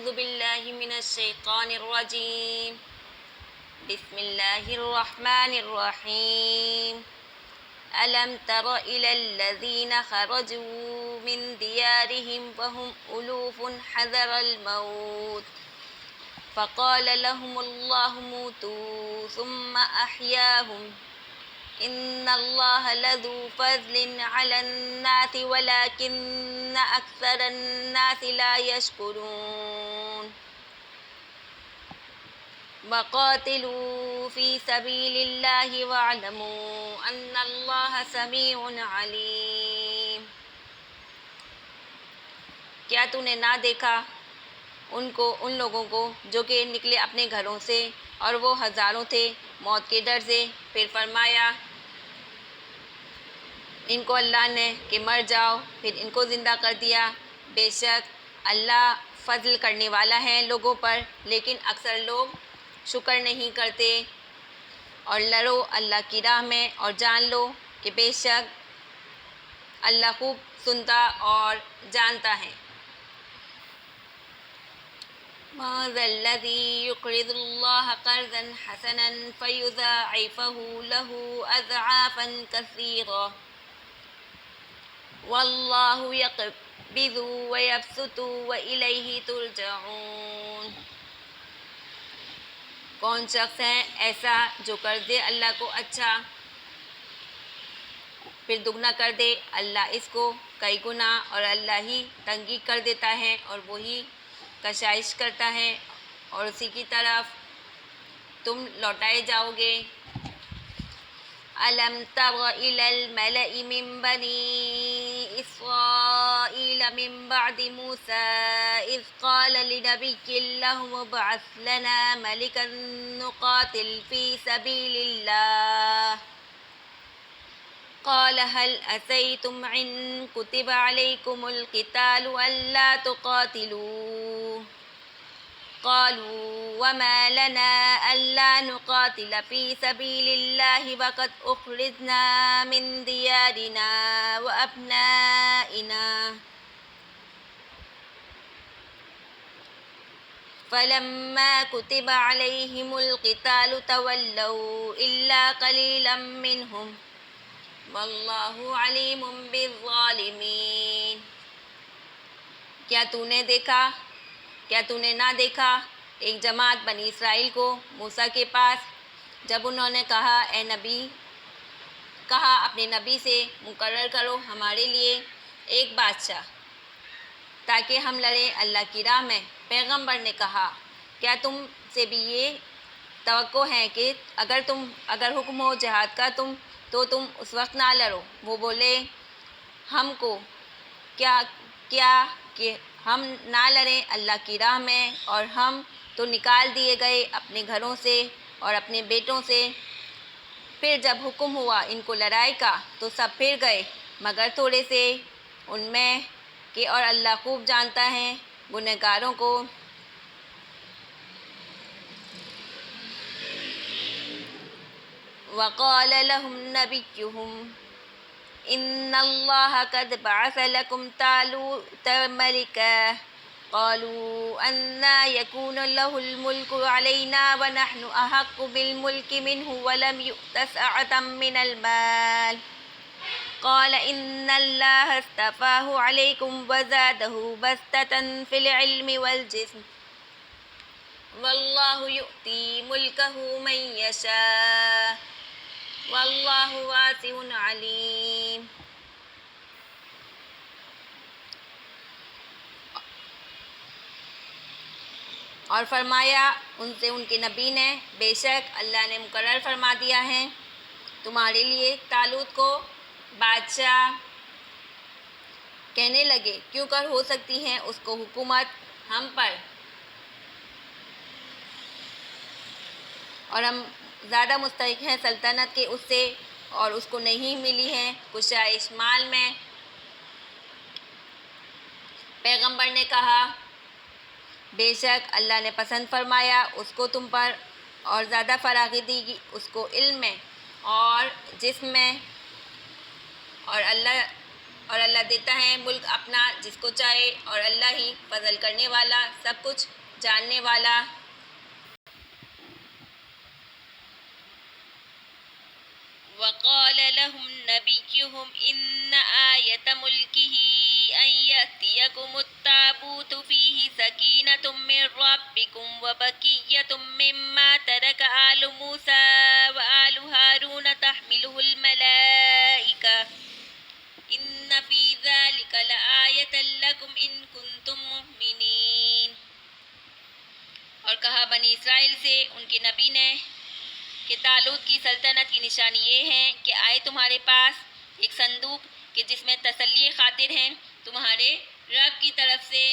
أعوذ بالله من الشيطان الرجيم بسم الله الرحمن الرحيم ألم تر إلى الذين خرجوا من ديارهم وهم ألوف حذر الموت فقال لهم الله موتوا ثم أحياهم إن الله لذو فضل على الناس ولكن أكثر الناس لا يشكرون وقاتلوا في سبيل الله واعلموا أن الله سميع عليم. کیا تو نے نہ دیکھا ان لوگوں کو جو کہ نکلے اپنے گھروں سے اور وہ ہزاروں تھے موت کے ڈر سے، پھر فرمایا ان کو اللہ نے کہ مر جاؤ، پھر ان کو زندہ کر دیا. بے شک اللہ فضل کرنے والا ہے لوگوں پر، لیکن اکثر لوگ شکر نہیں کرتے. اور لڑو اللہ کی راہ میں اور جان لو کہ بے شک اللہ خوب سنتا اور جانتا ہے. ما ذا الذي يقرض الله قرضا حسنا فيضاعفه له أضعافا كثيرة والله يقبض ويبسط وإليه ترجعون. کون شخص ہے ایسا جو کر دے اللہ کو اچھا پھر دگنا کر دے؟ اللہ اس کو کئی گنا اور اللہ ہی تنگی کر دیتا ہے اور وہی کشائش کرتا ہے اور اسی کی طرف تم لوٹائے جاؤ گے. أَلَمْ تَرَ إِلَى الْمَلَإِ مِنْ بَنِي إِسْرَائِيلَ مِنْ بَعْدِ مُوسَى إِذْ قَالَ لِنَبِيٍّ لَهُمُ ابْعَثْ لَنَا مَلِكًا نُقَاتِلْ فِي سَبِيلِ اللَّهِ قال هل أسيتم إن كتب عليكم القتال ألا تقاتلوا قالوا وما لنا ألا نقاتل في سبيل الله وقد أخرجنا من ديارنا وأبنائنا فلما كتب عليهم القتال تولوا إلا قليلا منهم واللہ علیم بالظالمین. کیا تو نے نہ دیکھا ایک جماعت بنی اسرائیل کو موسیٰ کے پاس جب انہوں نے کہا اپنے نبی سے مقرر کرو ہمارے لیے ایک بادشاہ تاکہ ہم لڑیں اللہ کی راہ میں. پیغمبر نے کہا کیا تم سے بھی یہ توقع ہے کہ اگر حکم ہو جہاد کا تو تم اس وقت نہ لڑو؟ وہ بولے ہم کو کیا کہ ہم نہ لڑیں اللہ کی راہ میں، اور ہم تو نکال دیے گئے اپنے گھروں سے اور اپنے بیٹوں سے. پھر جب حکم ہوا ان کو لڑائی کا تو سب پھر گئے مگر تھوڑے سے ان میں کہ اور اللہ خوب جانتا ہے گنہگاروں کو. وقال لهم نبيهم إن الله قد بعث لكم طالوت ملكا قالوا أنى يكون له الملك علينا ونحن أحق بالملك منه ولم يؤت سعة من المال قال إن الله اصطفاه عليكم وزاده بسطة في العلم والجسم والله يؤتي ملكه من يشاء واللہ واسع علیم. اور فرمایا ان سے ان کے نبی نے بے شک اللہ نے مقرر فرما دیا ہے تمہارے لیے طالوت کو بادشاہ. کہنے لگے کیوں کر ہو سکتی ہے اس کو حکومت ہم پر، اور ہم زیادہ مستحق ہیں سلطنت کے اس سے اور اس کو نہیں ملی ہے کشائش مال میں. پیغمبر نے کہا بے شک اللہ نے پسند فرمایا اس کو تم پر اور زیادہ فراغی دی اس کو علم میں اور جسم میں، اور اللہ اور اللہ دیتا ہے ملک اپنا جس کو چاہے، اور اللہ ہی فضل کرنے والا، سب کچھ جاننے والا۔ وقال لهم نبيهم إن آية ملكه أن يأتيكم التابوت فيه سكينة من ربكم وبقية مما ترك آل موسى وآل هارون تحمله الملائكة إن في ذلك لآية لكم إن كنتم مؤمنين۔ اور کہا بنی اسرائیل سے ان کے نبی نے کہ طالوت کی سلطنت کی نشانی یہ ہے کہ آئے تمہارے پاس ایک صندوق کہ جس میں تسلی خاطر ہیں تمہارے رب کی طرف سے،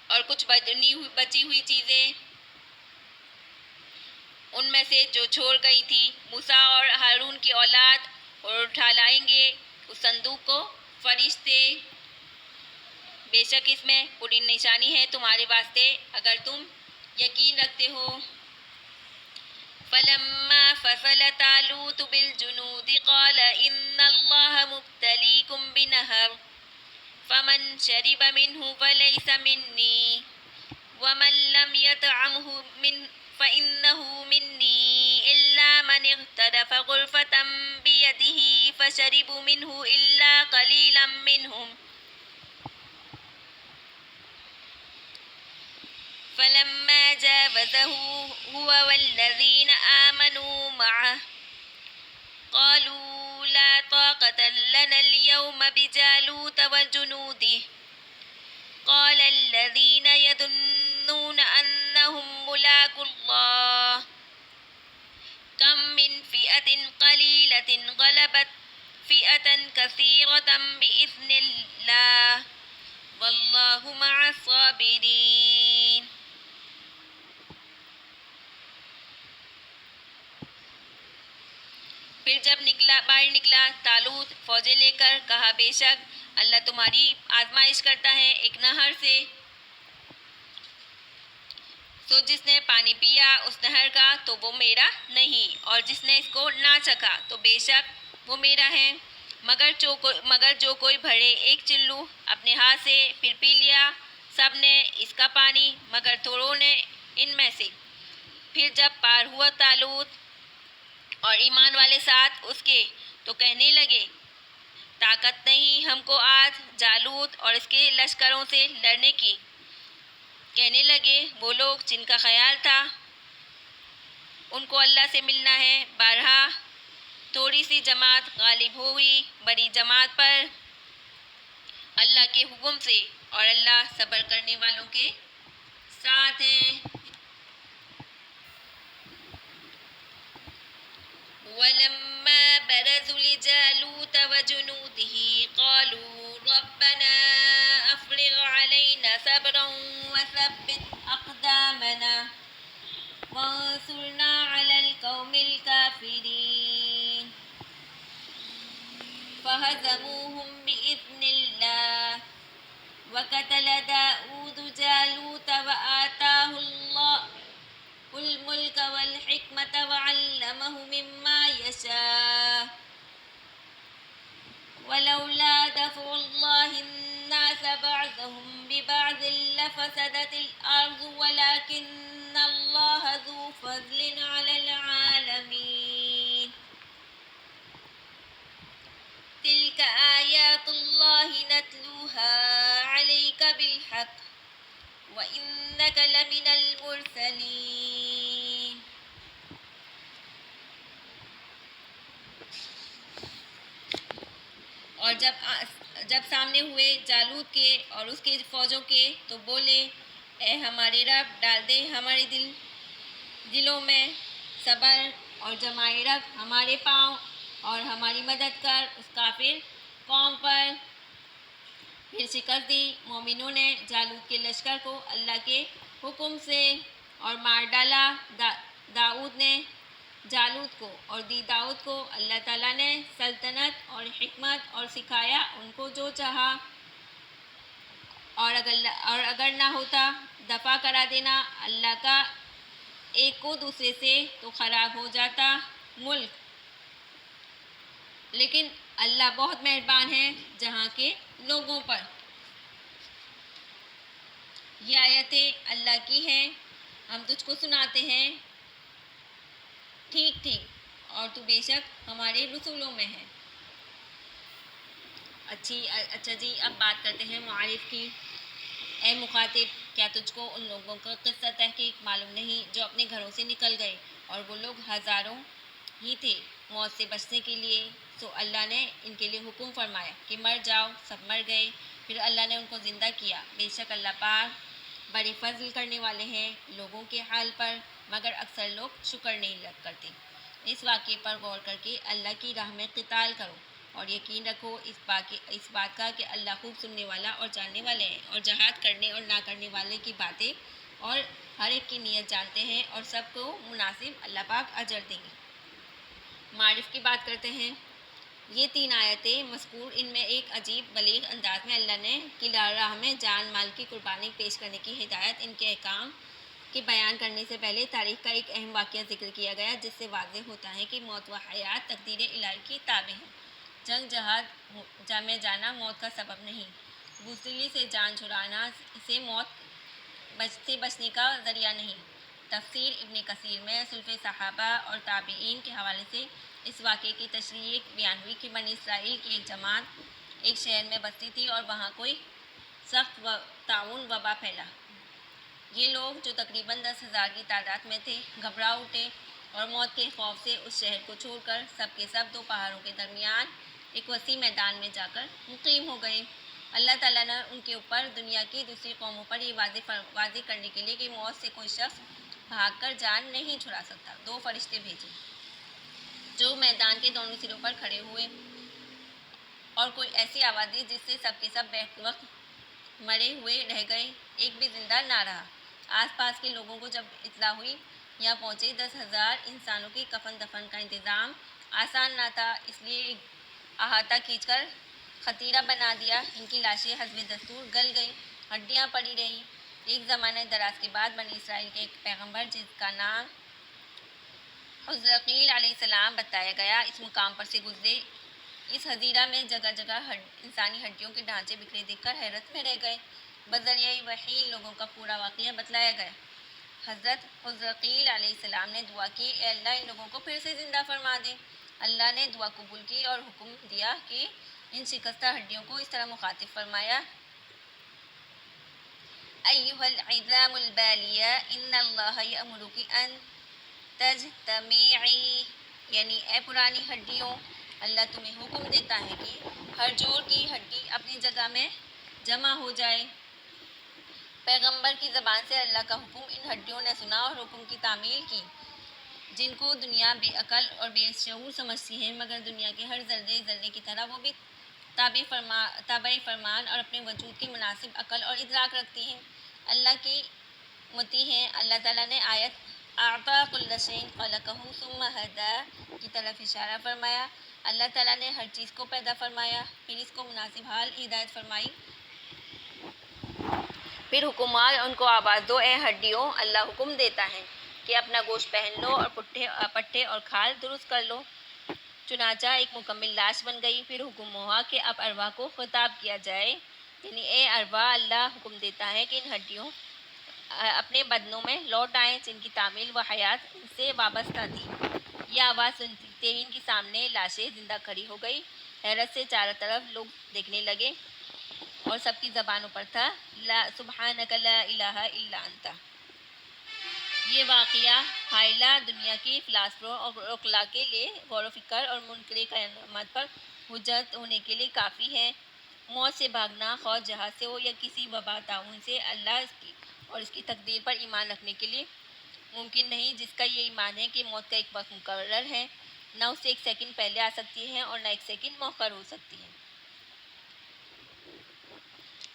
اور کچھ بچی ہوئی چیزیں ان میں سے جو چھوڑ گئی تھی موسیٰ اور ہارون کی اولاد، اور اٹھا لائیں گے اس صندوق کو فرشتے، بے شک اس میں پوری نشانی ہے تمہارے واسطے اگر تم یقین رکھتے ہو۔ فلما فصل طالوت بالجنود قال إن الله مبتليكم بنهر فمن شرب منه فليس مني ومن لم يطعمه فإنه مني إلا من اغترف غرفة بيده فشربوا منه إلا قليلا منهم فلما جاوزه هو والذين آمنوا معه قالوا لا طاقة لنا اليوم بجالوت وجنوده قال الذين يظنون أنهم ملاقو الله كم من فئة قليلة غلبت فئة كثيرة بإذن الله والله مع الصابرين۔ پھر جب باہر نکلا طالوت فوجیں لے کر، کہا بے شک اللہ تمہاری آزمائش کرتا ہے ایک نہر سے، سو جس نے پانی پیا اس نہر کا تو وہ میرا نہیں، اور جس نے اس کو نہ چکھا تو بے شک وہ میرا ہے، مگر جو کوئی بھرے ایک چلو اپنے ہاتھ سے پھر پی لیا سب نے اس کا پانی مگر تھوڑوں نے ان میں سے۔ پھر جب پار ہوا طالوت اور ایمان والے ساتھ اس کے تو کہنے لگے طاقت نہیں ہم کو آج جالوت اور اس کے لشکروں سے لڑنے کی۔ کہنے لگے وہ لوگ جن کا خیال تھا ان کو اللہ سے ملنا ہے، بارہا تھوڑی سی جماعت غالب ہوئی بڑی جماعت پر اللہ کے حکم سے، اور اللہ صبر کرنے والوں کے ساتھ ہیں۔ وَلَمَّا بَرَزُوا لِجَالُوتَ وَجُنُودِهِ قَالُوا رَبَّنَا أَفْرِغْ عَلَيْنَا صَبْرًا وَثَبِّتْ أَقْدَامَنَا وَانصُرْنَا عَلَى الْقَوْمِ الْكَافِرِينَ فَهَزَمُوهُمْ بِإِذْنِ اللَّهِ وَقَتَلَ دَاوُودُ جَالُوتَ وَآتَاهُ اللَّهُ الملك والحكمة وعلمه مما يشاء ولولا دفع الله الناس بعضهم ببعض لفسدت الأرض ولكن الله ذو فضل على العالمين تلك آيات الله نتلوها عليك بالحق وَإِنَّكَ لَمِنَ الْمُرْسَلِينَ۔ اور جب سامنے ہوئے جالوت کے اور اس کے فوجوں کے تو بولے اے ہمارے رب ڈال دے ہمارے دلوں میں صبر اور جمائے رکھ ہمارے پاؤں اور ہماری مدد کر اس کافر قوم پر۔ پھر شکست دی مومنوں نے جالوت کے لشکر کو اللہ کے حکم سے اور مار ڈالا داؤد نے جالوت کو، اور دی داؤد کو اللہ تعالیٰ نے سلطنت اور حکمت اور سکھایا ان کو جو چاہا، اور اگر نہ ہوتا دفع کرا دینا اللہ کا ایک کو دوسرے سے تو خراب ہو جاتا ملک، لیکن اللہ بہت مہربان ہے جہاں کے لوگوں پر۔ یہ آیتیں اللہ کی ہیں، ہم تجھ کو سناتے ہیں ٹھیک ٹھیک، اور تو بے شک ہمارے رسولوں میں ہے۔ اچھا جی، اب بات کرتے ہیں معارف کی۔ اے مخاطب، کیا تجھ کو ان لوگوں کا قصہ تحقیق معلوم نہیں جو اپنے گھروں سے نکل گئے، اور وہ لوگ ہزاروں ہی تھے موت سے بچنے کے لیے؟ سو اللہ نے ان کے لیے حکم فرمایا کہ مر جاؤ، سب مر گئے، پھر اللہ نے ان کو زندہ کیا۔ بے شک اللہ پاک بڑے فضل کرنے والے ہیں لوگوں کے حال پر، مگر اکثر لوگ شکر نہیں کرتے۔ اس واقعے پر غور کر کے اللہ کی راہ میں قتال کرو، اور یقین رکھو اس بات کا کہ اللہ خوب سننے والا اور جاننے والے ہیں، اور جہاد کرنے اور نہ کرنے والے کی باتیں اور ہر ایک کی نیت جانتے ہیں، اور سب کو مناسب اللہ پاک اجر دیں گے۔ معارف کی بات کرتے ہیں۔ یہ 3 آیتیں مذکور، ان میں ایک عجیب بلیغ انداز میں اللہ نے کی راہ میں جان مال کی قربانی پیش کرنے کی ہدایت، ان کے احکام کے بیان کرنے سے پہلے تاریخ کا ایک اہم واقعہ ذکر کیا گیا، جس سے واضح ہوتا ہے کہ موت و حیات تقدیر الہی کی تابع ہے۔ جنگ جہاد میں جانا موت کا سبب نہیں، بزدلی سے جان چھڑانا سے بچنے کا ذریعہ نہیں۔ تفسیر ابن کثیر میں سلف صحابہ اور تابعین کے حوالے سے اس واقعے کی تشریح بیان ہوئی کہ بنی اسرائیل کی ایک جماعت ایک شہر میں بستی تھی، اور وہاں کوئی سخت طاعون وبا پھیلا۔ یہ لوگ جو تقریباً 10,000 کی تعداد میں تھے گھبرا اٹھے، اور موت کے خوف سے اس شہر کو چھوڑ کر سب کے سب 2 پہاڑوں کے درمیان ایک وسیع میدان میں جا کر مقیم ہو گئے۔ اللہ تعالیٰ نے ان کے اوپر دنیا کی دوسری قوموں پر یہ واضح کرنے کے لیے کہ موت سے کوئی شخص بھاگ کر جان نہیں چھڑا سکتا، 2 فرشتے بھیجے جو میدان کے دونوں سروں پر کھڑے ہوئے، اور کوئی ایسی آواز دی جس سے سب کے سب بیک وقت مرے ہوئے رہ گئے، ایک بھی زندہ نہ رہا۔ آس پاس کے لوگوں کو جب اطلاع ہوئی، یہاں پہنچے 10,000 انسانوں کی کفن دفن کا انتظام آسان نہ تھا، اس لیے احاطہ کھینچ کر خطیرہ بنا دیا۔ ان کی لاشیں حسب دستور گل گئیں، ہڈیاں پڑی رہیں۔ ایک زمانہ دراز کے بعد بنی اسرائیل کے ایک پیغمبر جس کا نام حزرقیل علیہ السلام بتایا گیا، اس مقام پر سے گزرے۔ اس حظیرہ میں جگہ جگہ انسانی ہڈیوں کے ڈھانچے بکھرے دیکھ کر حیرت میں رہ گئے۔ بذریعہ وحی لوگوں کا پورا واقعہ بتلایا گیا۔ حضرت حزرقیل علیہ السلام نے دعا کی، اے اللہ ان لوگوں کو پھر سے زندہ فرما دے۔ اللہ نے دعا قبول کی اور حکم دیا کہ ان شکستہ ہڈیوں کو اس طرح مخاطب فرمایا، ایھا العظام البالیہ ان اللہ یأمرک ان تجتمعی، یعنی اے پرانی ہڈیوں، اللہ تمہیں حکم دیتا ہے کہ ہر جوڑ کی ہڈی اپنی جگہ میں جمع ہو جائے۔ پیغمبر کی زبان سے اللہ کا حکم ان ہڈیوں نے سنا اور حکم کی تعمیل کی، جن کو دنیا بے عقل اور بے شعور سمجھتی ہے، مگر دنیا کے ہر ذرے ذرے کی طرح وہ بھی تابع فرمان اور اپنے وجود کی مناسب عقل اور ادراک رکھتی ہیں، اللہ کی مطیع ہیں۔ اللہ تعالیٰ نے آیت اعطیٰ کل شیء خلقہ ثم ھدیٰ کی طرف اشارہ فرمایا۔ اللہ تعالیٰ نے ہر چیز کو پیدا فرمایا، پھر اس کو مناسب حال ہدایت فرمائی، پھر حکم ہوا ان کو آواز دو، اے ہڈیوں، اللہ حکم دیتا ہے کہ اپنا گوشت پہن لو اور پٹھے اور کھال درست کر لو۔ چنانچہ ایک مکمل لاش بن گئی۔ پھر حکم ہوا کہ اب ارواح کو خطاب کیا جائے، یعنی اے ارواح، اللہ حکم دیتا ہے کہ ان ہڈیوں اپنے بدنوں میں لوٹ آئیں جن کی تعمیل و حیات ان سے وابستہ تھی۔ یہ آواز سنتے ہی ان کے سامنے لاشیں زندہ کھڑی ہو گئی۔ حیرت سے چاروں طرف لوگ دیکھنے لگے، اور سب کی زبانوں پر تھا سبحانک لا الہ الا انت۔ یہ واقعہ حائلہ دنیا کے فلاسفوں اور عقلاء کے لیے غور و فکر اور منکر قیامت پر حجت ہونے کے لیے کافی ہے۔ موت سے بھاگنا، خواہ جہاد سے ہو یا کسی وبا طاعون سے، اللہ اور اس کی تقدیر پر ایمان رکھنے کے لیے ممکن نہیں، جس کا یہ ایمان ہے کہ موت کا ایک وقت مقرر ہے، نہ اس سے 1 سیکنڈ پہلے آ سکتی ہے اور نہ 1 سیکنڈ مؤخر ہو سکتی ہے۔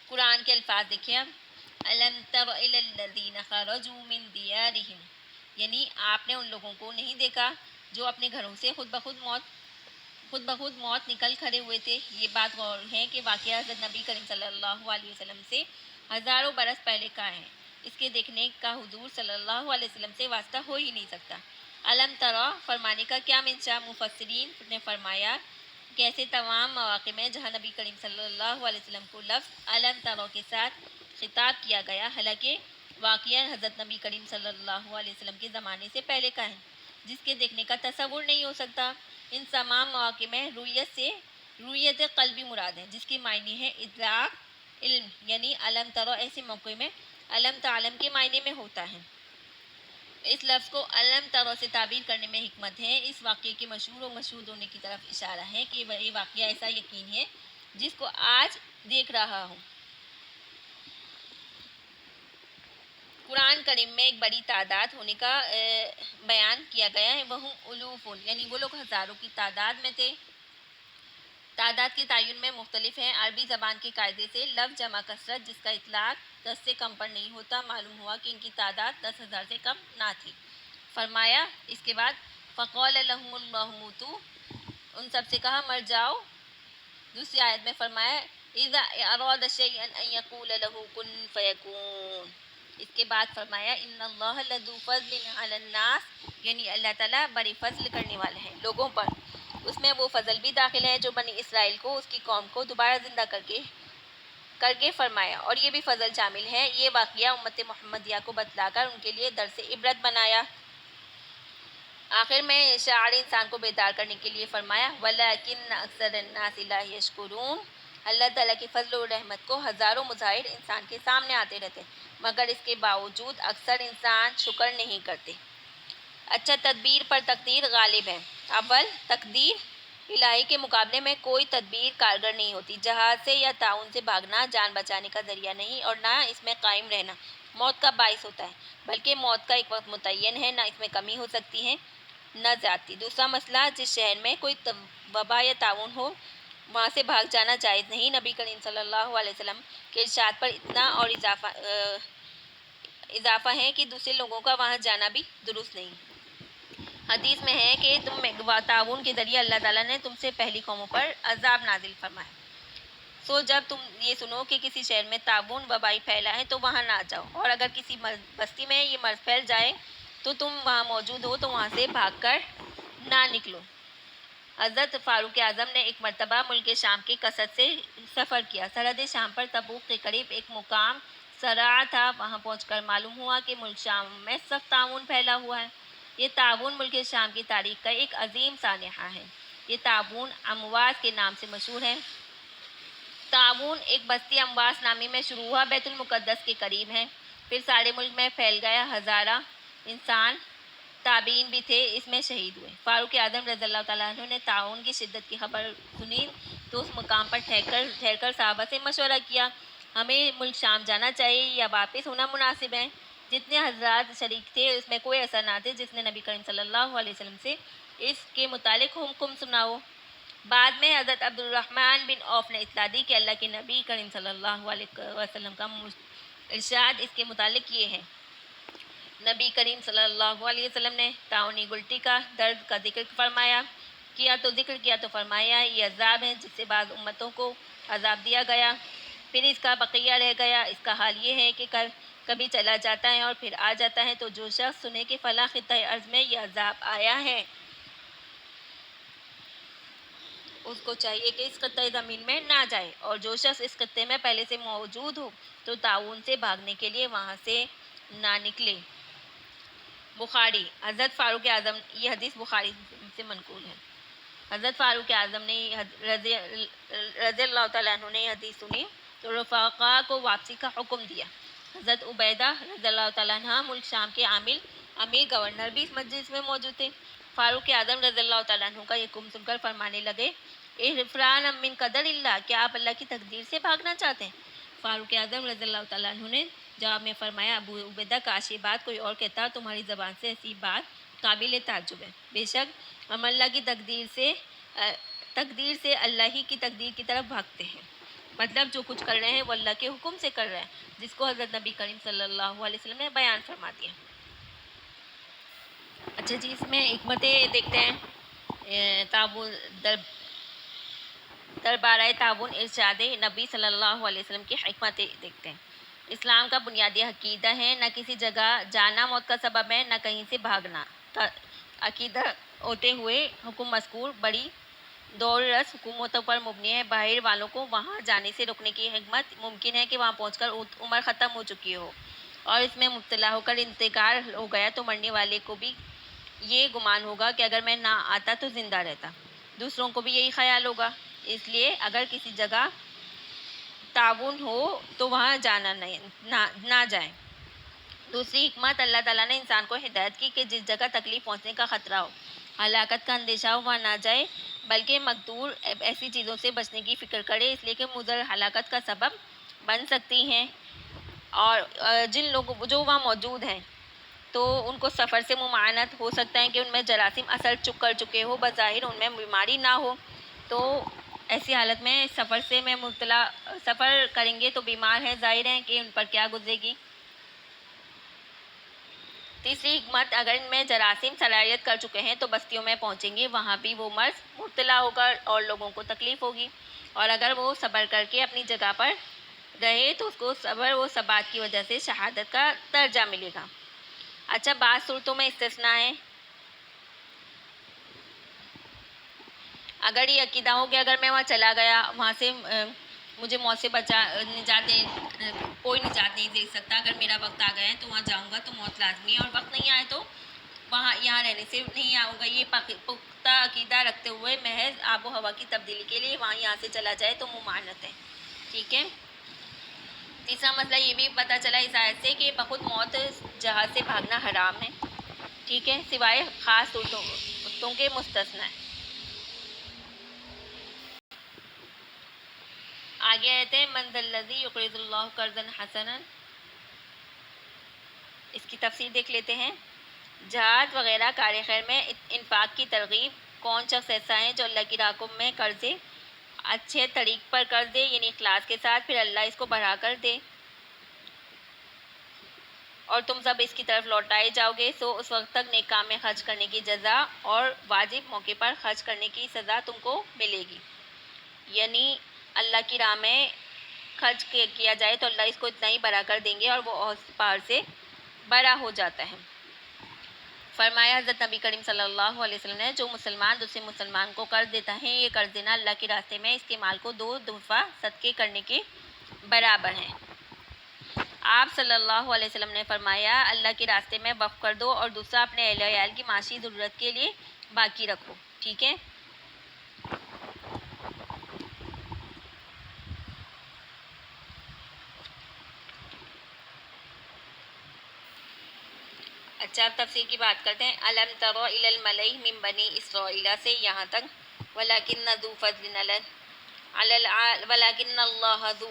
قرآن کے الفاظ دیکھیں اب، أَلَمْ تَرَ إِلَى الَّذِينَ خَرَجُوا مِنْ دِيَارِهِمْ، یعنی آپ نے ان لوگوں کو نہیں دیکھا جو اپنے گھروں سے خود بخود موت نکل کھڑے ہوئے تھے۔ یہ بات غور ہے کہ واقعہ حضرت نبی کریم صلی اللہ علیہ وسلم سے ہزاروں برس پہلے کا ہے، اس کے دیکھنے کا حضور صلی اللہ علیہ وسلم سے واسطہ ہو ہی نہیں سکتا۔ علم ترا فرمانے کا کیا منشا؟ مفسرین نے فرمایا کہ ایسے تمام مواقع میں جہاں نبی کریم صلی اللہ علیہ وسلم کو لفظ علم ترو کے ساتھ خطاب کیا گیا، حالانکہ واقعہ حضرت نبی کریم صلی اللہ علیہ وسلم کے زمانے سے پہلے کا ہے، جس کے دیکھنے کا تصور نہیں ہو سکتا۔ ان تمام مواقع میں رویت قلبی مراد ہے، جس کی معنی ہے ادراک علم، یعنی علم ترو ایسے موقع میں علم تعلم کے معنی میں ہوتا ہے۔ اس لفظ کو علم ترو سے تعبیر کرنے میں حکمت ہے۔ اس واقعے کے مشہور و مشہود ہونے کی طرف اشارہ ہے کہ یہ واقعہ ایسا یقین ہے جس کو آج دیکھ رہا ہوں۔ قرآن کریم میں ایک بڑی تعداد ہونے کا بیان کیا گیا ہے، وہ الوف، یعنی وہ لوگ ہزاروں کی تعداد میں تھے۔ تعداد کے تعین میں مختلف ہیں۔ عربی زبان کے قاعدے سے لفظ جمع کثرت جس کا اطلاق 10 سے کم پر نہیں ہوتا، معلوم ہوا کہ ان کی تعداد 10,000 سے کم نہ تھی۔ فرمایا اس کے بعد فقال لهم الله موتوا، ان سب سے کہا مر جاؤ۔ دوسری آیت میں فرمایا اذا اراد شيئا ان يقول له كن فيكون۔ اس کے بعد فرمایا ان اللہ لذو فضل علی الناس، یعنی اللہ تعالیٰ بڑی فضل کرنے والے ہیں لوگوں پر۔ اس میں وہ فضل بھی داخل ہے جو بنی اسرائیل کو، اس کی قوم کو دوبارہ زندہ کر کے فرمایا، اور یہ بھی فضل شامل ہے۔ یہ واقعہ امت محمدیہ کو بتلا کر ان کے لیے درس عبرت بنایا۔ آخر میں شاعر انسان کو بیدار کرنے کے لیے فرمایا وَلَكِنَّ أَكْثَرَ النَّاسِ لَا يَشْكُرُونَ، اللہ تعالیٰ کی فضل و رحمت کو ہزاروں مظاہر انسان کے سامنے آتے رہتے، مگر اس کے باوجود اکثر انسان شکر نہیں کرتے۔ اچھا، تدبیر پر تقدیر غالب ہے۔ اول، تقدیر الہی کے مقابلے میں کوئی تدبیر کارگر نہیں ہوتی۔ جہاد سے یا تعاون سے بھاگنا جان بچانے کا ذریعہ نہیں، اور نہ اس میں قائم رہنا موت کا باعث ہوتا ہے، بلکہ موت کا ایک وقت متعین ہے، نہ اس میں کمی ہو سکتی ہے نہ زیادتی۔ دوسرا مسئلہ، جس شہر میں کوئی وبا یا تعاون ہو وہاں سے بھاگ جانا جائز نہیں۔ نبی کریم صلی اللہ علیہ وسلم کے ارشاد پر اتنا اور اضافہ ہے کہ دوسرے لوگوں کا وہاں جانا بھی درست نہیں۔ حدیث میں ہے کہ تعاون کے ذریعے اللہ تعالیٰ نے تم سے پہلی قوموں پر عذاب نازل فرمایا۔ سو جب تم یہ سنو کہ کسی شہر میں تعاون وبائی پھیلا ہے تو وہاں نہ جاؤ، اور اگر کسی بستی میں یہ مرض پھیل جائے تو تم وہاں موجود ہو تو وہاں سے بھاگ کر نہ نکلو۔ حضرت فاروق اعظم نے ایک مرتبہ ملک شام کے قصد سے سفر کیا۔ سرحد شام پر تبوک کے قریب ایک مقام صراع تھا۔ وہاں پہنچ کر معلوم ہوا کہ ملک شام میں سخت تعاون پھیلا ہوا ہے۔ یہ تعاون ملک شام کی تاریخ کا ایک عظیم سانحہ ہے۔ یہ تعاون امواس کے نام سے مشہور ہے۔ تعاون ایک بستی امواس نامی میں شروع ہوا، بیت المقدس کے قریب ہے، پھر سارے ملک میں پھیل گیا۔ ہزارہ انسان تابعین بھی تھے، اس میں شہید ہوئے۔ فاروق اعظم رضی اللہ تعالیٰ عنہ نے تعاون کی شدت کی خبر سنی تو اس مقام پر ٹھہر کر صحابہ سے مشورہ کیا، ہمیں ملک شام جانا چاہیے یا واپس ہونا مناسب ہے؟ جتنے حضرات شریک تھے اس میں کوئی ایسا نہ تھے جس نے نبی کریم صلی اللہ علیہ وسلم سے اس کے متعلق حکم سنا ہو۔ بعد میں حضرت عبد الرحمن بن عوف نے اطلاع دی کہ اللہ کے نبی کریم صلی اللہ علیہ وسلم کا ارشاد اس کے متعلق یہ ہے۔ نبی کریم صلی اللہ علیہ وسلم نے تعاونی گلٹی کا درد کا ذکر کیا تو فرمایا یہ عذاب ہے جس سے بعض امتوں کو عذاب دیا گیا، پھر اس کا بقیہ رہ گیا۔ اس کا حال یہ ہے کہ کبھی چلا جاتا ہے اور پھر آ جاتا ہے، تو جو شخص سنے کہ فلاں خطۂ ارض میں یہ عذاب آیا ہے، اس کو چاہیے کہ اس خطۂ زمین میں نہ جائے، اور جو شخص اس خطے میں پہلے سے موجود ہو تو تعاون سے بھاگنے کے لیے وہاں سے نہ نکلے۔ بخاری، حضرت فاروق اعظم، یہ حدیث بخاری سے منقول ہے۔ حضرت فاروق اعظم نے رضی اللہ تعالیٰ عنہ نے یہ حدیث سنی تو رفقا کو واپسی کا حکم دیا۔ حضرت عبیدہ رضی اللہ تعالیٰ عنہ ملک شام کے امیر گورنر بھی اس مجلس میں موجود تھے۔ فاروق اعظم رضی اللہ تعالیٰ عنہ کا یہ حکم سن کر فرمانے لگے احفران من قدر اللہ، کیا آپ اللہ کی تقدیر سے بھاگنا چاہتے ہیں؟ فاروق اعظم رضی اللہ تعالیٰ عنہ نے جواب میں فرمایا ابو عبیدہ، کاش یہ بات کوئی اور کہتا، تمہاری زبان سے ایسی بات قابل تعجب ہے۔ بے شک ہم اللہ کی تقدیر سے اللہ ہی کی تقدیر کی طرف بھاگتے ہیں، مطلب جو کچھ کر رہے ہیں وہ اللہ کے حکم سے کر رہے ہیں، جس کو حضرت نبی کریم صلی اللہ علیہ وسلم نے بیان فرما دیا۔ اچھا جی، اس میں حکمتیں دیکھتے ہیں۔ تعاون دربارہ تعاون ارشاد نبی صلی اللہ علیہ وسلم کی حکمتیں دیکھتے ہیں۔ اسلام کا بنیادی عقیدہ ہے، نہ کسی جگہ جانا موت کا سبب ہے، نہ کہیں سے بھاگنا۔ عقیدہ ہوتے ہوئے حکم مذکور بڑی دور رس حکومتوں پر مبنی ہے. باہر والوں کو وہاں جانے سے روکنے کی حکمت ممکن ہے کہ وہاں پہنچ کر عمر ختم ہو چکی ہو اور اس میں مبتلا ہو کر انتقال ہو گیا تو مرنے والے کو بھی یہ گمان ہوگا کہ اگر میں نہ آتا تو زندہ رہتا. دوسروں کو بھی یہی خیال ہوگا. اس لیے اگر کسی جگہ تعاون ہو تو وہاں جانا نہ جائیں. دوسری حکمت، اللہ تعالیٰ نے انسان کو ہدایت کی کہ جس جگہ تکلیف پہنچنے کا خطرہ ہو، ہلاکت کا اندیشہ ہو، وہاں نہ جائے، بلکہ مقدور ایسی چیزوں سے بچنے کی فکر کرے، اس لیے کہ مضر ہلاکت کا سبب بن سکتی ہیں. اور جن لوگوں جو وہاں موجود ہیں تو ان کو سفر سے ممانعت ہو سکتا ہے کہ ان میں جراثیم اثر کر چکے ہو، بظاہر ان میں بیماری نہ ہو، تو ایسی حالت میں سفر کریں گے تو بیمار ہیں، ظاہر ہے کہ ان پر کیا گزرے گی. تیسری حکمت، اگر ان میں جراثیم صلاحیت کر چکے ہیں تو بستیوں میں پہنچیں گے، وہاں بھی وہ مرض مبتلا ہوگا اور لوگوں کو تکلیف ہوگی، اور اگر وہ صبر کر کے اپنی جگہ پر رہے تو اس کو صبر و ثبات کی وجہ سے شہادت کا درجہ ملے گا. اچھا، بعض صورتوں میں استثناء ہے. اگر یہ عقیدہ ہو کہ اگر میں وہاں چلا گیا، وہاں سے مجھے موت سے کوئی نجات نہیں دے سکتا، اگر میرا وقت آ گیا ہے تو وہاں جاؤں گا تو موت لازمی ہے، اور وقت نہیں آئے تو یہاں رہنے سے نہیں آؤں گا. یہ پختہ عقیدہ رکھتے ہوئے محض آب و ہوا کی تبدیلی کے لیے یہاں سے چلا جائے تو ممانعت ہے. ٹھیک ہے. تیسرا مسئلہ یہ بھی پتہ چلا اس آیت سے کہ بخود موت جہاد سے بھاگنا حرام ہے. ٹھیک ہے، سوائے خاص صورتوں کے مستثنی ہے. آگے آتے ہیں من ذا الذی یقرض اللہ قرضا حسنا. اس کی تفسیر دیکھ لیتے ہیں. جہاد وغیرہ کار خیر میں انفاق کی ترغیب. کون شخص ایسا ہے جو اللہ کی راہ میں قرضے اچھے طریق پر قرض دے، یعنی اخلاص کے ساتھ، پھر اللہ اس کو بڑھا کر دے اور تم سب اس کی طرف لوٹائے جاؤ گے، سو اس وقت تک نیک کام میں خرچ کرنے کی جزا اور واجب موقع پر خرچ کرنے کی سزا تم کو ملے گی. یعنی اللہ کی راہ میں خرچ کیا جائے تو اللہ اس کو اتنا ہی بڑا کر دیں گے اور وہ پہاڑ سے بڑا ہو جاتا ہے. فرمایا حضرت نبی کریم صلی اللہ علیہ وسلم نے، جو مسلمان دوسرے مسلمان کو قرض دیتا ہے، یہ قرض دینا اللہ کے راستے میں اس کے مال کو 2 دفعہ صدقے کرنے کے برابر ہے. آپ صلی اللہ علیہ وسلم نے فرمایا، اللہ کے راستے میں وقف کر دو اور دوسرا اپنے اہل و عیال کی معاشی ضرورت کے لیے باقی رکھو. ٹھیک ہے. اچھا، اب تفسیر کی بات کرتے ہیں. الم تر الی الملئ من بنی اسرائیل سے یہاں تک ولکن اللہ ذو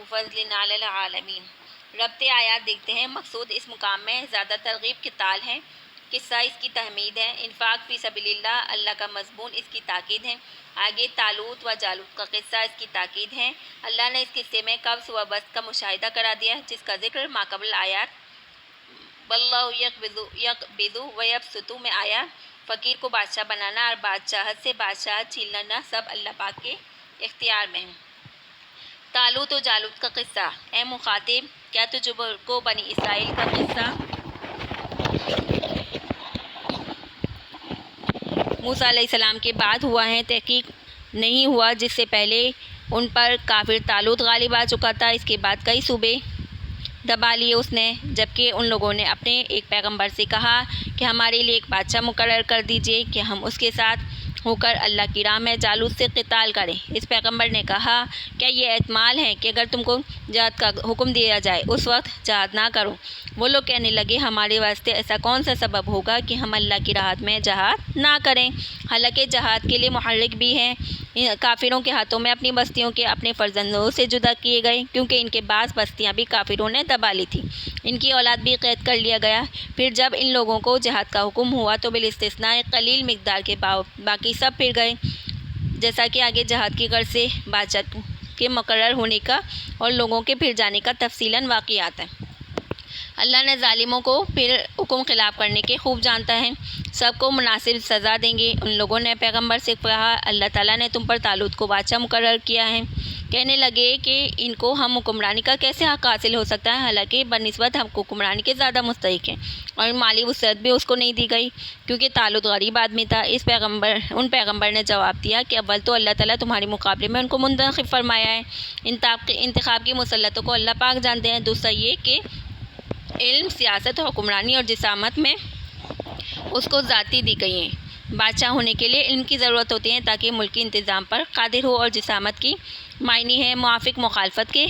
فضل علی العالمین. ربط آیات دیکھتے ہیں. مقصود اس مقام میں زیادہ ترغیب قتال ہے. قصہ اس کی تحمید ہے. انفاق فی سبیل اللہ کا مضمون اس کی تاکید ہے. آگے طالوت و جالوت کا قصہ اس کی تاکید ہے. اللہ نے اس قصے میں قبض و بسط کا مشاہدہ کرا دیا جس کا ذکر ماقبل آیات واللہ یقبض و یبسط میں آیا. فقیر کو بادشاہ بنانا اور بادشاہت سے بادشاہت چھیننا سب اللہ پاک کے اختیار میں ہے. طالوت و جالوت کا قصہ. اے مخاطب، کیا تجھ کو بنی اسرائیل کا قصہ موسیٰ علیہ السلام کے بعد ہوا ہے؟ تحقیق نہیں ہوا، جس سے پہلے ان پر کافر طالوت غالب آ چکا تھا. اس کے بعد کئی صوبے دبا لیے اس نے، جبکہ ان لوگوں نے اپنے ایک پیغمبر سے کہا کہ ہمارے لیے ایک بادشاہ مقرر کر دیجئے کہ ہم اس کے ساتھ ہو کر اللہ کی راہ میں جالوت سے قتال کریں. اس پیغمبر نے کہا، کیا یہ احتمال ہے کہ اگر تم کو جہاد کا حکم دیا جائے اس وقت جہاد نہ کرو؟ وہ لوگ کہنے لگے، ہمارے واسطے ایسا کون سا سبب ہوگا کہ ہم اللہ کی راہ میں جہاد نہ کریں؟ حالانکہ جہاد کے لیے محرک بھی ہیں. کافروں کے ہاتھوں میں اپنی بستیوں کے اپنے فرزندوں سے جدا کیے گئے، کیونکہ ان کے بعض بستیاں بھی کافروں نے دبا لی تھی. ان کی اولاد بھی قید کر لیا گیا. پھر جب ان لوگوں کو جہاد کا حکم ہوا تو بالاستثناء قلیل مقدار کے باقی سب پھر گئے، جیسا کہ آگے جہاد کی غرض سے بادشاہ کے مقرر ہونے کا اور لوگوں کے پھر جانے کا تفصیلاً واقعات ہیں. اللہ نے ظالموں کو پھر حکم خلاف کرنے کے خوب جانتا ہے. سب کو مناسب سزا دیں گے. ان لوگوں نے پیغمبر سے کہا، اللہ تعالیٰ نے تم پر طالوت کو بادشاہ مقرر کیا ہے. کہنے لگے کہ ان کو ہم حکمرانی کا کیسے حق حاصل ہو سکتا ہے، حالانکہ بنسبت ہم کو حکمرانی کے زیادہ مستحق ہیں، اور مالی وسعت بھی اس کو نہیں دی گئی کیونکہ طالوت غریب آدمی تھا۔ ان پیغمبر نے جواب دیا کہ اول تو اللہ تعالیٰ تمہارے مقابلے میں ان کو منتخب فرمایا ہے، انتخاب کی مسلطوں کو اللہ پاک جانتے ہیں۔ دوسرا یہ کہ علم، سیاست، حکمرانی اور جسامت میں اس کو ذاتی دی گئی ہیں۔ بادشاہ ہونے کے لیے علم کی ضرورت ہوتی ہے تاکہ ملکی انتظام پر قادر ہو، اور جسامت کی معنی ہے موافق مخالفت کے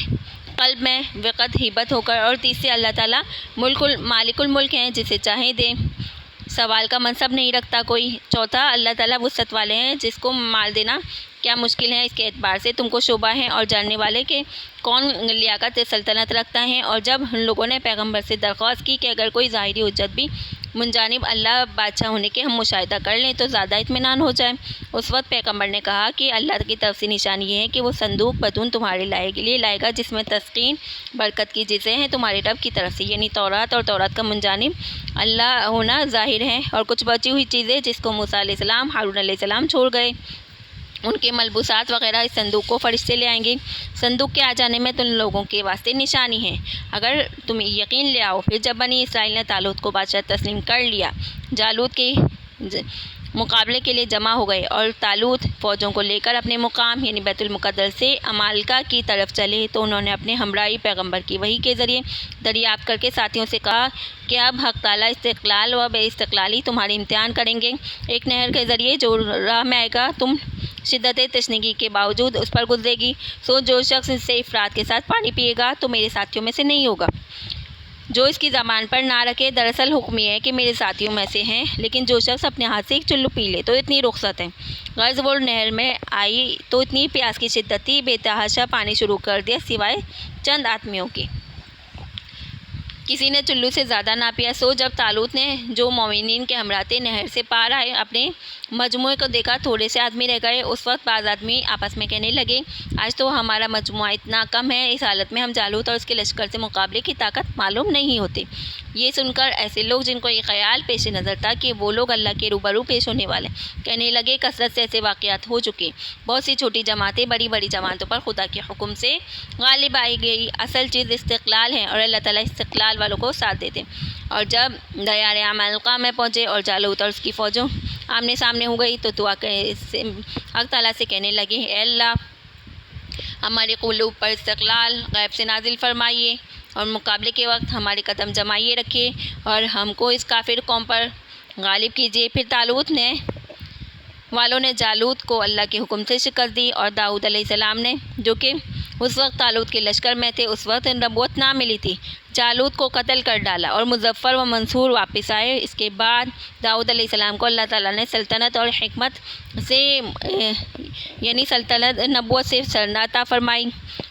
قلب میں وقت ہیبت ہو کر، اور تیسرے اللہ تعالیٰ مالک الملک ہیں، جسے چاہے دے، سوال کا منصب نہیں رکھتا کوئی۔ چوتھا اللہ تعالیٰ وسعت والے ہیں، جس کو مال دینا کیا مشکل ہے، اس کے اعتبار سے تم کو شبہ ہے، اور جاننے والے کہ کون لیاقت سلطنت رکھتا ہے۔ اور جب ان لوگوں نے پیغمبر سے درخواست کی کہ اگر کوئی ظاہری حجت بھی منجانب اللہ بادشاہ ہونے کے ہم مشاہدہ کر لیں تو زیادہ اطمینان ہو جائے، اس وقت پیغمبر نے کہا کہ اللہ کی طرف سے نشانی یہ ہے کہ وہ صندوق بدون تمہارے لیے لائے گا، جس میں تسکین برکت کی چیزیں ہیں تمہارے رب کی طرف سے، یعنی تورات، اور تورات کا منجانب اللہ ہونا ظاہر ہے، اور کچھ بچی ہوئی چیزیں جس کو موسیٰ علیہ السلام، ہارون علیہ السلام چھوڑ گئے، ان کے ملبوسات وغیرہ۔ اس صندوق کو فرشتے لے آئیں گے۔ صندوق کے آ جانے میں تم لوگوں کے واسطے نشانی ہے، اگر تم یقین لے آؤ۔ پھر جب بنی اسرائیل نے طالوت کو بادشاہ تسلیم کر لیا، جالوت کے مقابلے کے لیے جمع ہو گئے، اور طالوت فوجوں کو لے کر اپنے مقام یعنی بیت المقدس سے عمالقہ کی طرف چلے، تو انہوں نے اپنے ہمراہی پیغمبر کی وحی کے ذریعے دریافت کر کے ساتھیوں سے کہا کہ اب حق تعالیٰ استقلال و بے استقلالی تمہاری امتحان کریں گے، ایک نہر کے ذریعے جو راہ میں آئے گا تم شدت تشنگی کے باوجود اس پر گزرے گی، سو جو شخص اس سے افراط کے ساتھ پانی پیے گا تو میرے ساتھیوں میں سے نہیں ہوگا، جو اس کی زبان پر نہ رکھے۔ دراصل حکم یہ ہے کہ میرے ساتھیوں میں سے ہیں، لیکن جو شخص اپنے ہاتھ سے ایک چلو پی لے تو اتنی رخصت ہے۔ غرض وہ نہر میں آئی تو اتنی پیاس کی شدت تھی، بے تحاشا پانی شروع کر دیا سوائے چند آدمیوں کے، کسی نے چلو سے زیادہ نہ پیا۔ سو جب طالوت نے جو مومنین کے ہمراہ تھے نہر سے پار آئے اپنے مجموعے کو دیکھا، تھوڑے سے آدمی رہ گئے۔ اس وقت بعض آدمی آپس میں کہنے لگے، آج تو ہمارا مجموعہ اتنا کم ہے، اس حالت میں ہم جالوت اور اس کے لشکر سے مقابلے کی طاقت معلوم نہیں ہوتے۔ یہ سن کر ایسے لوگ جن کو یہ خیال پیش نظر تھا کہ وہ لوگ اللہ کے روبرو پیش ہونے والے، کہنے لگے، کثرت سے ایسے واقعات ہو چکے، بہت سی چھوٹی جماعتیں بڑی بڑی جماعتوں پر خدا کے حکم سے غالب آئی گئی، اصل چیز استقلال ہے، اور اللہ تعالیٰ استقلال والوں کو ساتھ دیتے۔ اور جب دیار عمالقہ میں پہنچے اور جالوت اور اس کی فوجوں آمنے سامنے ہو گئی تو دعا حق تعالیٰ سے کہنے لگے، اے اللہ، ہمارے قلوب پر استقلال غیب سے نازل فرمائیے، اور مقابلے کے وقت ہمارے قدم جمائیے رکھیے، اور ہم کو اس کافر قوم پر غالب کیجیے۔ پھر طالوت والوں نے جالوت کو اللہ کے حکم سے شکست دی، اور داؤد علیہ السلام نے، جو کہ اس وقت طالوت کے لشکر میں تھے، اس وقت نبوت نہ ملی تھی، جالوت کو قتل کر ڈالا، اور مظفر و منصور واپس آئے۔ اس کے بعد داؤد علیہ السلام کو اللہ تعالیٰ نے سلطنت اور حکمت سے یعنی سلطنت نبوت سے سرنا عطا فرمائی،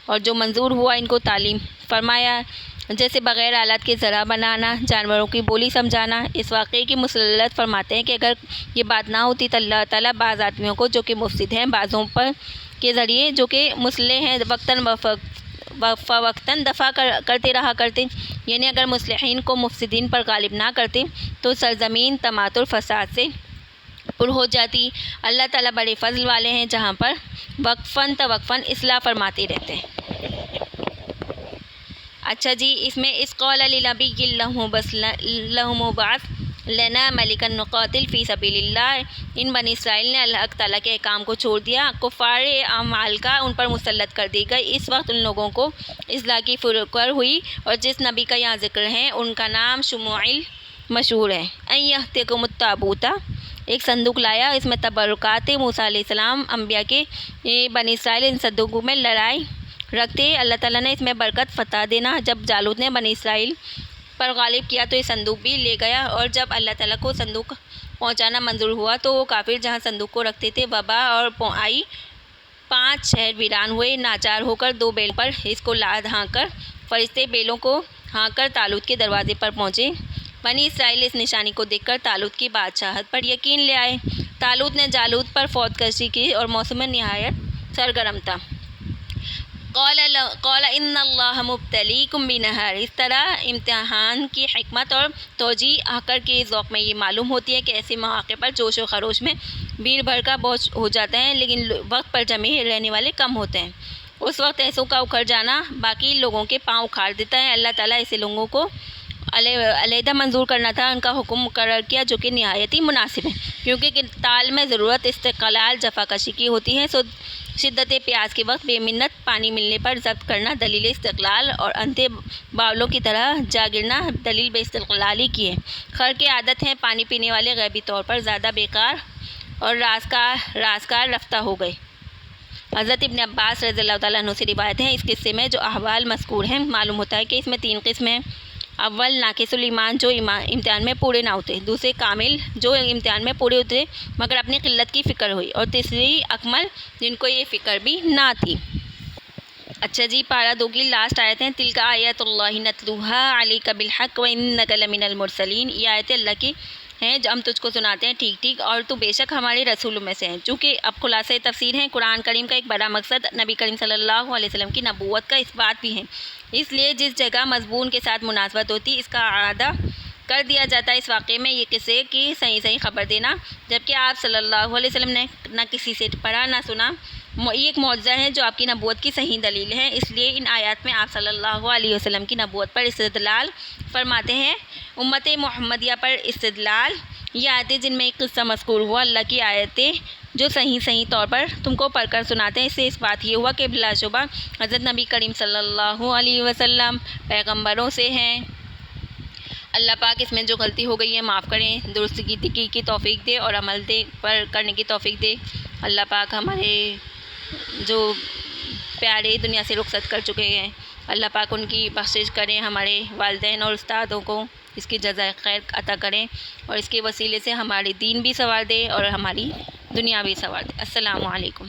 اور جو منظور ہوا ان کو تعلیم فرمایا، جیسے بغیر آلات کے ذرا بنانا، جانوروں کی بولی سمجھانا۔ اس واقعے کی مسلط فرماتے ہیں کہ اگر یہ بات نہ ہوتی تو اللہ تعالیٰ بعض آدمیوں کو جو کہ مفسد ہیں، بعضوں پر کے ذریعے جو کہ مصلح ہیں وقتاً دفاع کرتے رہا کرتے، یعنی اگر مصلحین کو مفسدین پر غالب نہ کرتے تو سرزمین تماتر فساد سے پر ہو جاتی۔ اللہ تعالیٰ بڑے فضل والے ہیں، جہاں پر وقفاً توقفاً اصلاح فرماتے رہتے ہیں۔ اچھا جی، اس میں اس قول لنبی اللہم بعث لنا ملکا نقاتل فی سبیل اللہ، ان بنی اسرائیل نے اللہ تعالیٰ کے احکام کو چھوڑ دیا، کفار عمالقہ ان پر مسلط کر دی گئی۔ اس وقت ان لوگوں کو اصلاح کی فکر ہوئی، اور جس نبی کا یہاں ذکر ہے ان کا نام شموئیل مشہور ہے۔ ان یأتیکم التابوت، ایک صندوق لایا، اس میں تبرکات موسیٰ علیہ السلام انبیاء کے، بنی اسرائیل ان صندوقوں میں لڑائی رکھتے، اللہ تعالیٰ نے اس میں برکت فتح دینا۔ جب جالوت نے بنی اسرائیل پر غالب کیا تو یہ صندوق بھی لے گیا، اور جب اللہ تعالیٰ کو صندوق پہنچانا منظور ہوا تو وہ کافر جہاں صندوق کو رکھتے تھے وبا اور آئی، 5 شہر ویران ہوئے، ناچار ہو کر 2 بیل پر اس کو لاد ہانک کر فرشتے بیلوں کو ہانک کر طالوت کے دروازے پر پہنچے۔ بنی اسرائیل اس نشانی کو دیکھ کر طالوت کی بادشاہت پر یقین لے آئے۔ طالوت نے جالوت پر فوج کشی کی اور موسم نہایت سرگرم تھا۔ قال ان اللہ مبتلیکم بنہر، اس طرح امتحان کی حکمت اور توجیہ حقر کے ذوق میں یہ معلوم ہوتی ہے کہ ایسے مواقع پر جوش و خروش میں بھیڑ بھڑکا بہت ہو جاتا ہے، لیکن وقت پر جمے رہنے والے کم ہوتے ہیں۔ اس وقت ایسوں کا اکھڑ جانا باقی لوگوں کے پاؤں اکھاڑ دیتا ہے۔ اللہ تعالیٰ ایسے لوگوں کو علیحدہ منظور کرنا تھا، ان کا حکم مقرر کیا جو کہ نہایت ہی مناسب ہے، کیونکہ قتال میں ضرورت استقلال جفاکشی کی ہوتی ہے، سو شدت پیاس کے وقت بے منت پانی ملنے پر ضبط کرنا دلیل استقلال اور اندھے باولوں کی طرح جا گرنا دلیل بے استقلالی کی ہے۔ خر کی عادت ہے پانی پینے والے غیبی طور پر زیادہ بیکار اور رازکار رفتہ ہو گئے۔ حضرت ابن عباس رضی اللہ تعالیٰ عنہ سے روایت ہے، اس قصے میں جو احوال مذکور ہیں معلوم ہوتا ہے کہ اس میں 3 قسم ہیں۔ اول ناقص الایمان جو امتحان میں پورے نہ اترے، دوسرے کامل جو امتحان میں پورے اترے مگر اپنی قلت کی فکر ہوئی، اور تیسری اکمل جن کو یہ فکر بھی نہ تھی۔ اچھا جی، پارہ 2 کی لاسٹ آیت ہیں، تلک آیات اللہ نتلوها علیک بالحق وانک لمن المرسلین۔ یہ آیتیں اللہ کی ہیں جو ہم تجھ کو سناتے ہیں ٹھیک ٹھیک، اور تو بے شک ہمارے رسولوں میں سے ہیں۔ چونکہ اب خلاصہ تفسیر ہے، قرآن کریم کا ایک بڑا مقصد نبی کریم صلی اللہ علیہ وسلم کی نبوت کا اثبات بھی ہے، اس لیے جس جگہ مضمون کے ساتھ مناسبت ہوتی اس کا اعادہ کر دیا جاتا ہے۔ اس واقعے میں یہ قصے کی صحیح خبر دینا، جبکہ آپ صلی اللہ علیہ وسلم نے نہ کسی سے پڑھا نہ سنا، یہ ایک معجزہ ہے جو آپ کی نبوت کی صحیح دلیل ہے۔ اس لیے ان آیات میں آپ صلی اللہ علیہ وسلم کی نبوت پر استدلال فرماتے ہیں، امت محمدیہ پر استدلال۔ یہ آیتیں جن میں ایک قصہ مذکور ہوا، اللہ کی آیتیں جو صحیح طور پر تم کو پڑھ کر سناتے ہیں، اس سے اس بات یہ ہوا کہ بلا شبہ حضرت نبی کریم صلی اللہ علیہ وسلم پیغمبروں سے ہیں۔ اللہ پاک اس میں جو غلطی ہو گئی ہے معاف کریں، درست کی توفیق دے اور عمل پر کرنے کی توفیق دے۔ اللہ پاک ہمارے جو پیارے دنیا سے رخصت کر چکے ہیں، اللہ پاک ان کی بخشش کریں، ہمارے والدین اور استادوں کو اس کی جزائے خیر عطا کریں، اور اس کے وسیلے سے ہمارے دین بھی سنوار دے اور ہماری دنیا بھی سنوار دے۔ السلام علیکم۔